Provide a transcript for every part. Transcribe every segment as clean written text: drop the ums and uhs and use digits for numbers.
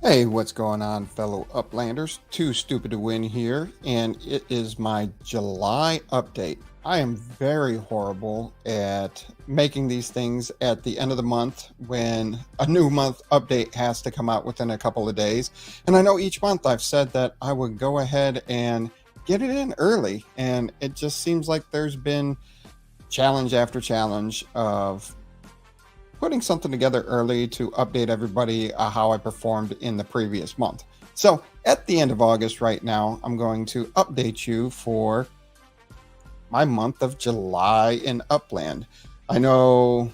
Hey, what's going on, fellow Uplanders? Too Stupid to Win here, and it is my July update. I am very horrible at making these things at the end of the month when a new month update has to come out within a couple of days. And I know each month I've said that I would go ahead and get it in early, and it just seems like there's been challenge after challenge of putting something together early to update everybody how I performed in the previous month. So at the end of August right now, I'm going to update you for my month of July in Upland. I know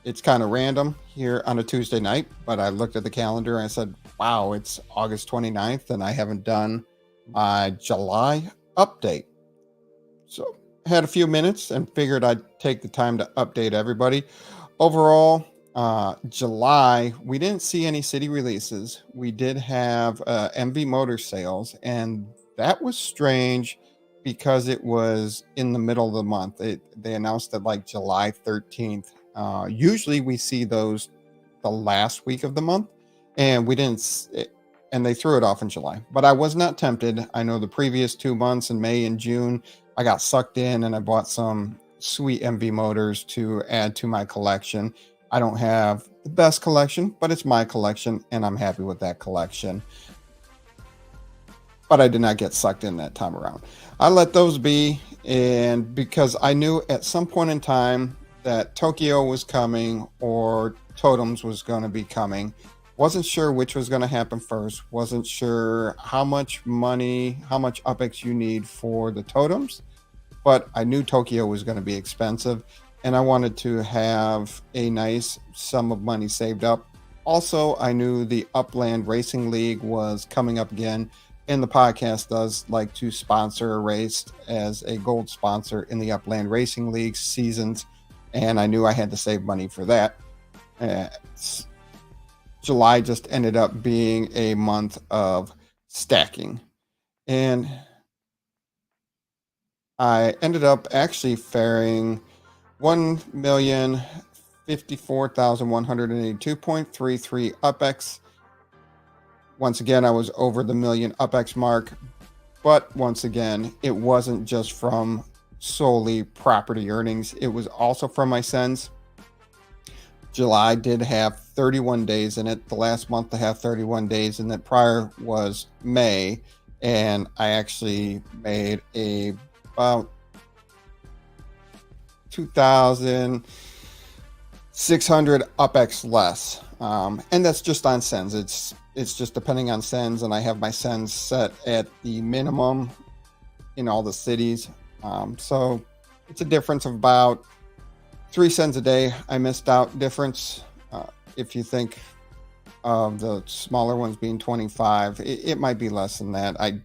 it's kind of random here on a Tuesday night, but I looked at the calendar and I said, wow, it's August 29th and I haven't done my July update. So I had a few minutes and figured I'd take the time to update everybody. Overall, July, we didn't see any city releases. We did have MV Motor sales, and that was strange because it was in the middle of the month. They announced it like July 13th. Usually we see those the last week of the month, and we didn't, and they threw it off in July. But I was not tempted. I know the previous 2 months in May and June, I got sucked in and I bought some sweet MV motors to add to my collection. I don't have the best collection, but it's my collection and I'm happy with that collection. But I did not get sucked in that time around. I let those be, and because I knew at some point in time that Tokyo was coming or Totems was going to be coming. Wasn't sure which was going to happen first. Wasn't sure how much money, how much UpX you need for the Totems, but I knew Tokyo was going to be expensive and I wanted to have a nice sum of money saved up. Also, I knew the Upland Racing League was coming up again, and the podcast does like to sponsor a race as a gold sponsor in the Upland Racing League seasons, and I knew I had to save money for that. July just ended up being a month of stacking, and I ended up actually faring 1,054,182.33 UpX. Once again, I was over the million UpX mark, but once again, it wasn't just from solely property earnings. It was also from my sends. July did have 31 days in it. The last month to have 31 days in it prior was May, and I actually made about 2,600 UpX less, and that's just on sends. It's just depending on sends, and I have my sends set at the minimum in all the cities. So it's a difference of about 3 cents a day. I missed out difference. If you think of the smaller ones being 25, it might be less than that. I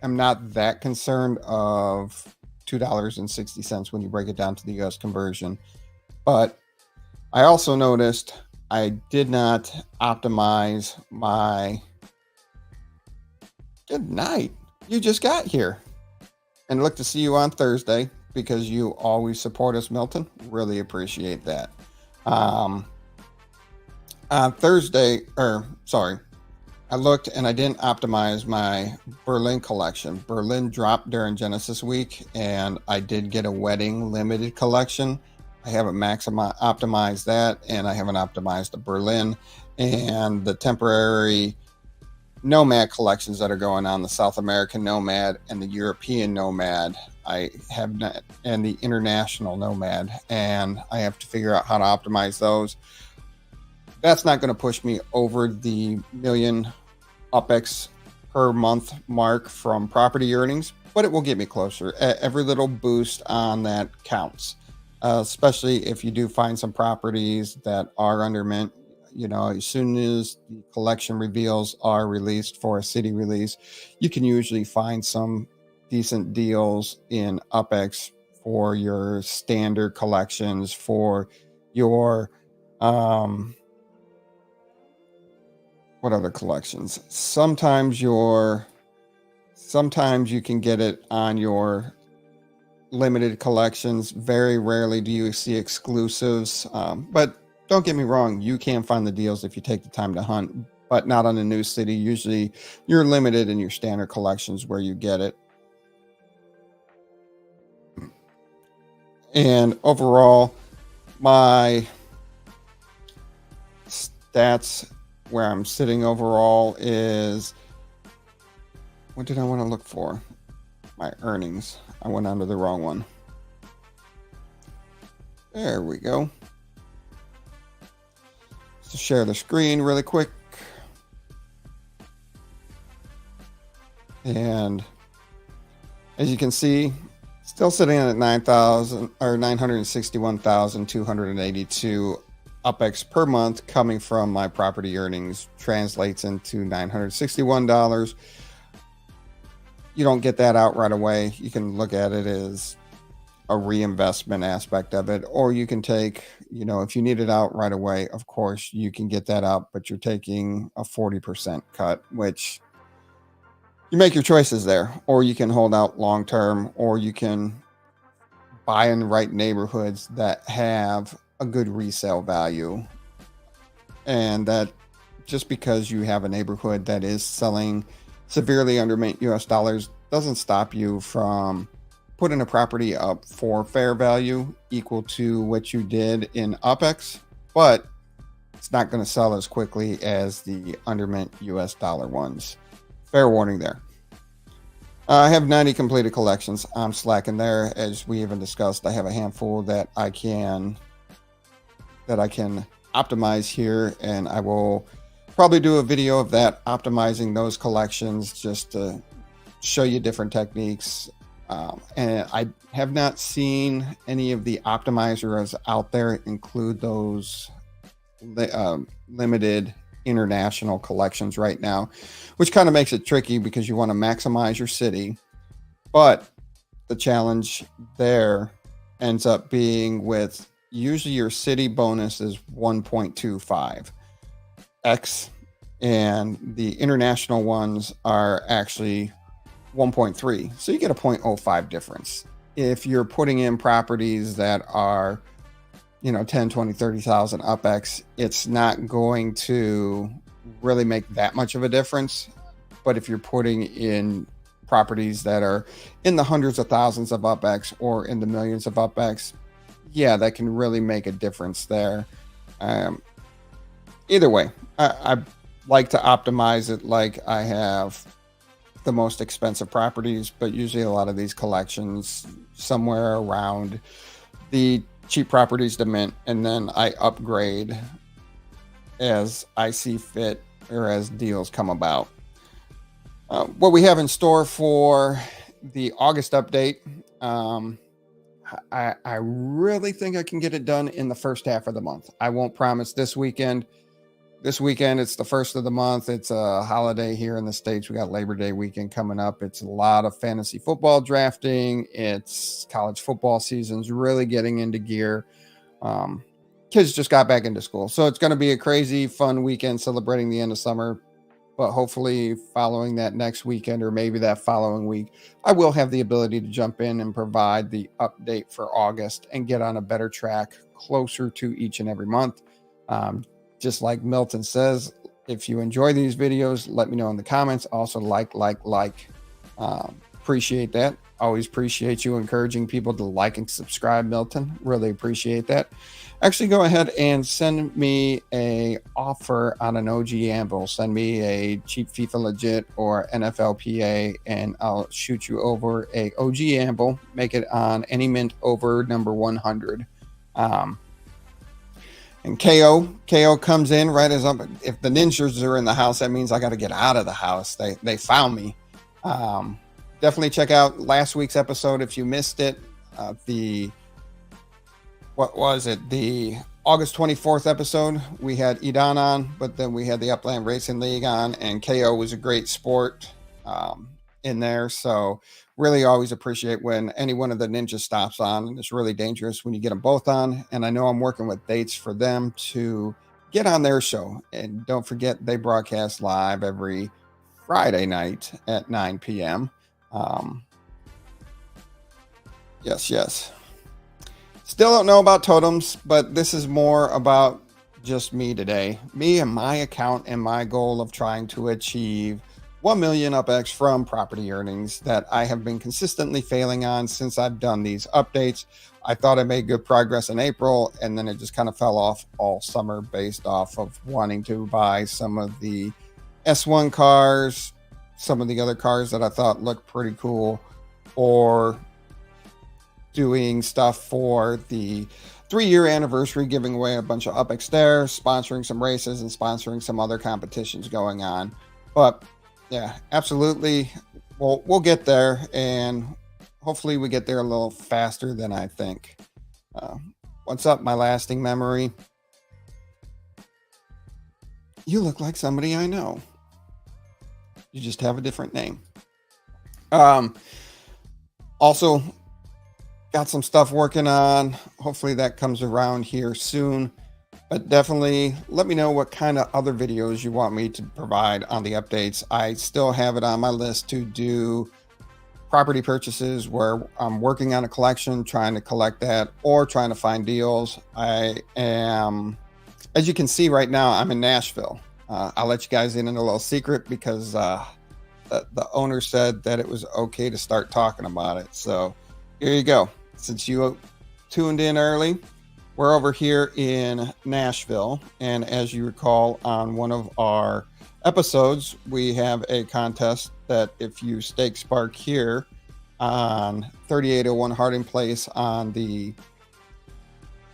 am not that concerned of $2.60 when you break it down to the US conversion. But I also noticed I did not optimize my... Good night. You just got here. And look to see you on Thursday, because you always support us, Milton. Really appreciate that. On Thursday, I looked and I didn't optimize my Berlin collection. Berlin dropped during Genesis week, and I did get a wedding limited collection. I haven't optimized that, and I haven't optimized the Berlin and the temporary Nomad collections that are going on, the South American Nomad and the European Nomad. I have not, and the international Nomad, and I have to figure out how to optimize those. That's not going to push me over the million UpX per month mark from property earnings, but it will get me closer. Every little boost on that counts, especially if you do find some properties that are under mint. You know, as soon as the collection reveals are released for a city release, you can usually find some decent deals in UpX for your standard collections, for your what other collections? Sometimes you can get it on your limited collections. Very rarely do you see exclusives, but don't get me wrong, you can find the deals if you take the time to hunt. but not on a new city. Usually you're limited in your standard collections where you get it. And overall, my stats where I'm sitting overall is, what did I want to look for? My earnings. I went onto the wrong one. There we go. So share the screen really quick. And as you can see, still sitting at 9,000 or 961,282 UPEX per month coming from my property earnings, translates into $961. You don't get that out right away. You can look at it as a reinvestment aspect of it, or you can take, if you need it out right away, of course you can get that out, but you're taking a 40% cut, which you make your choices there. Or you can hold out long term, or you can buy in the right neighborhoods that have a good resale value. And that just because you have a neighborhood that is selling severely under US dollars doesn't stop you from putting a property up for fair value equal to what you did in UPEX, but it's not going to sell as quickly as the undermint US dollar ones. Fair warning there. I have 90 completed collections. I'm slacking there, as we even discussed. I have a handful that I can optimize here, and I will probably do a video of that, optimizing those collections, just to show you different techniques. And I have not seen any of the optimizers out there include those limited international collections right now, which kind of makes it tricky because you want to maximize your city. But the challenge there ends up being with usually your city bonus is 1.25x, and the international ones are actually 1.3. So you get a 0.05 difference. If you're putting in properties that are 10, 20, 30,000 UPEX, it's not going to really make that much of a difference. But if you're putting in properties that are in the hundreds of thousands of UPEX or in the millions of UPEX, yeah, that can really make a difference there. Either way, I like to optimize it like I have the most expensive properties, but usually a lot of these collections somewhere around the cheap properties to mint, and then I upgrade as I see fit or as deals come about. What we have in store for the August update, I really think I can get it done in the first half of the month. I won't promise this weekend. This weekend, it's the first of the month. It's a holiday here in the States. We got Labor Day weekend coming up. It's a lot of fantasy football drafting. It's college football season's really getting into gear. Kids just got back into school. So it's going to be a crazy, fun weekend celebrating the end of summer. But hopefully following that next weekend, or maybe that following week, I will have the ability to jump in and provide the update for August and get on a better track closer to each and every month. Just like Milton says, if you enjoy these videos, let me know in the comments. Also like. Appreciate that. Always appreciate you encouraging people to like and subscribe, Milton. Really appreciate that. Actually, go ahead and send me a offer on an OG Anvil. Send me a cheap FIFA Legit or NFLPA, and I'll shoot you over a OG Anvil. Make it on any mint over number 100. And KO comes in right as I'm. If the ninjas are in the house, that means I got to get out of the house. They found me. Definitely check out last week's episode if you missed it. The August 24th episode, we had Edan on, but then we had the Upland Racing League on, and KO was a great sport in there. So really always appreciate when any one of the ninjas stops on, and it's really dangerous when you get them both on. And I know I'm working with dates for them to get on their show. And don't forget, they broadcast live every Friday night at 9 p.m. Yes. Still don't know about totems, but this is more about just me today. Me and my account and my goal of trying to achieve 1 million UpX from property earnings that I have been consistently failing on since I've done these updates. I thought I made good progress in April, and then it just kind of fell off all summer based off of wanting to buy some of the S1 cars, some of the other cars that I thought looked pretty cool, or doing stuff for the 3-year anniversary, giving away a bunch of UpX there, sponsoring some races and sponsoring some other competitions going on. But yeah, absolutely. We'll get there, and hopefully we get there a little faster than I think. What's up, my lasting memory? You look like somebody I know. You just have a different name. Also, got some stuff working on. Hopefully that comes around here soon. But definitely let me know what kind of other videos you want me to provide on the updates. I still have it on my list to do property purchases where I'm working on a collection, trying to collect that, or trying to find deals. I am, as you can see right now, I'm in Nashville. I'll let you guys in a little secret because the owner said that it was okay to start talking about it. So here you go. Since you tuned in early, we're over here in Nashville. And as you recall, on one of our episodes, we have a contest that if you stake Spark here on 3801 Harding Place on the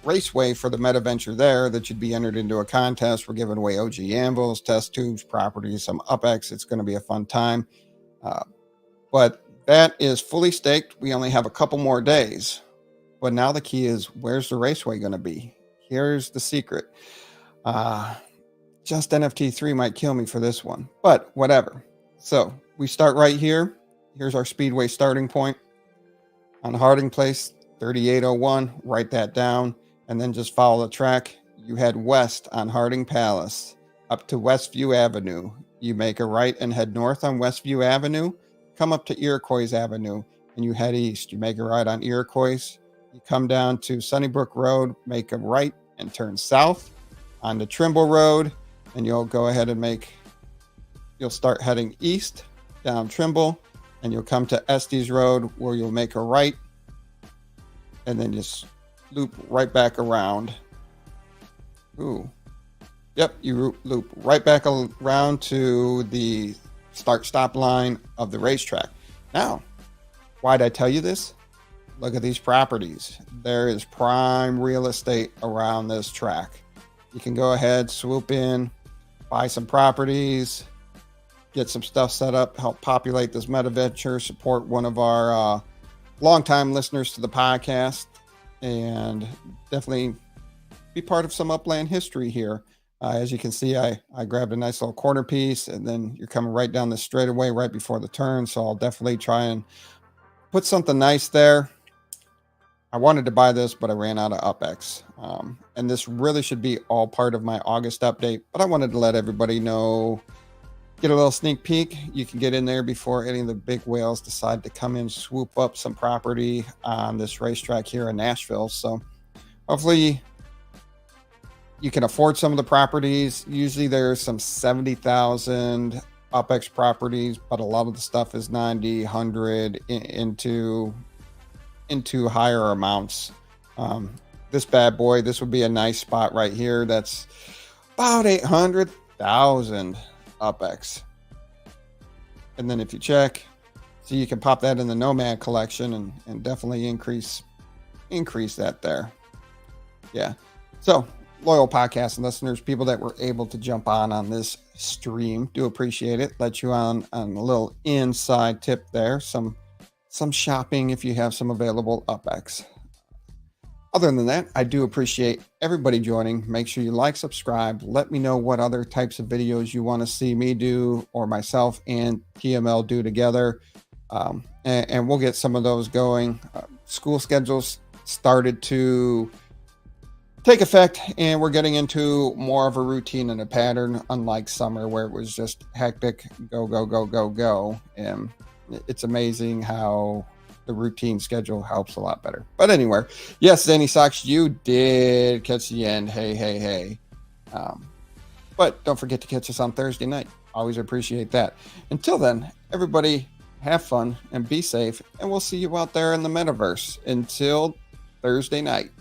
raceway for the meta venture there, that you'd be entered into a contest. We're giving away OG anvils, test tubes, properties, some UpX. It's going to be a fun time. But that is fully staked. We only have a couple more days. But now the key is, where's the raceway going to be? Here's the secret. Just NFT 3 might kill me for this one, but whatever. So we start right here. Here's our speedway starting point on Harding Place, 3801. Write that down and then just follow the track. You head west on Harding Palace up to Westview Avenue. You make a right and head north on Westview Avenue. Come up to Iroquois Avenue and you head east. You make a right on Iroquois. You come down to Sunnybrook Road, make a right and turn south onto Trimble Road, and you'll go ahead and you'll start heading east down Trimble, and you'll come to Estes Road where you'll make a right and then just loop right back around. Ooh. Yep, you loop right back around to the start-stop line of the racetrack. Now, why'd I tell you this? Look at these properties. There is prime real estate around this track. You can go ahead, swoop in, buy some properties, get some stuff set up, help populate this meta venture, support one of our longtime listeners to the podcast, and definitely be part of some Upland history here. As you can see, I grabbed a nice little corner piece, and then you're coming right down the straightaway right before the turn. So I'll definitely try and put something nice there. I wanted to buy this, but I ran out of UpX. And this really should be all part of my August update, but I wanted to let everybody know, get a little sneak peek. You can get in there before any of the big whales decide to come in, swoop up some property on this racetrack here in Nashville. So hopefully you can afford some of the properties. Usually there's some 70,000 UpX properties, but a lot of the stuff is 90, 100 into higher amounts. This bad boy, this would be a nice spot right here. That's about 800,000 UpX. And then if you check, so you can pop that in the Nomad collection and definitely increase that there. Yeah. So loyal podcast listeners, people that were able to jump on this stream, do appreciate it. Let you on a little inside tip there. Some shopping if you have some available UpX. Other than that, I do appreciate everybody joining. Make sure you like, subscribe. Let me know what other types of videos you want to see me do or myself and TML do together. And we'll get some of those going. School schedules started to take effect, and we're getting into more of a routine and a pattern, unlike summer where it was just hectic, go, go, go, go, go. And it's amazing how the routine schedule helps a lot better. But anyway, yes, Danny Socks, you did catch the end. Hey. But don't forget to catch us on Thursday night. Always appreciate that. Until then, everybody have fun and be safe, and we'll see you out there in the metaverse. Until Thursday night.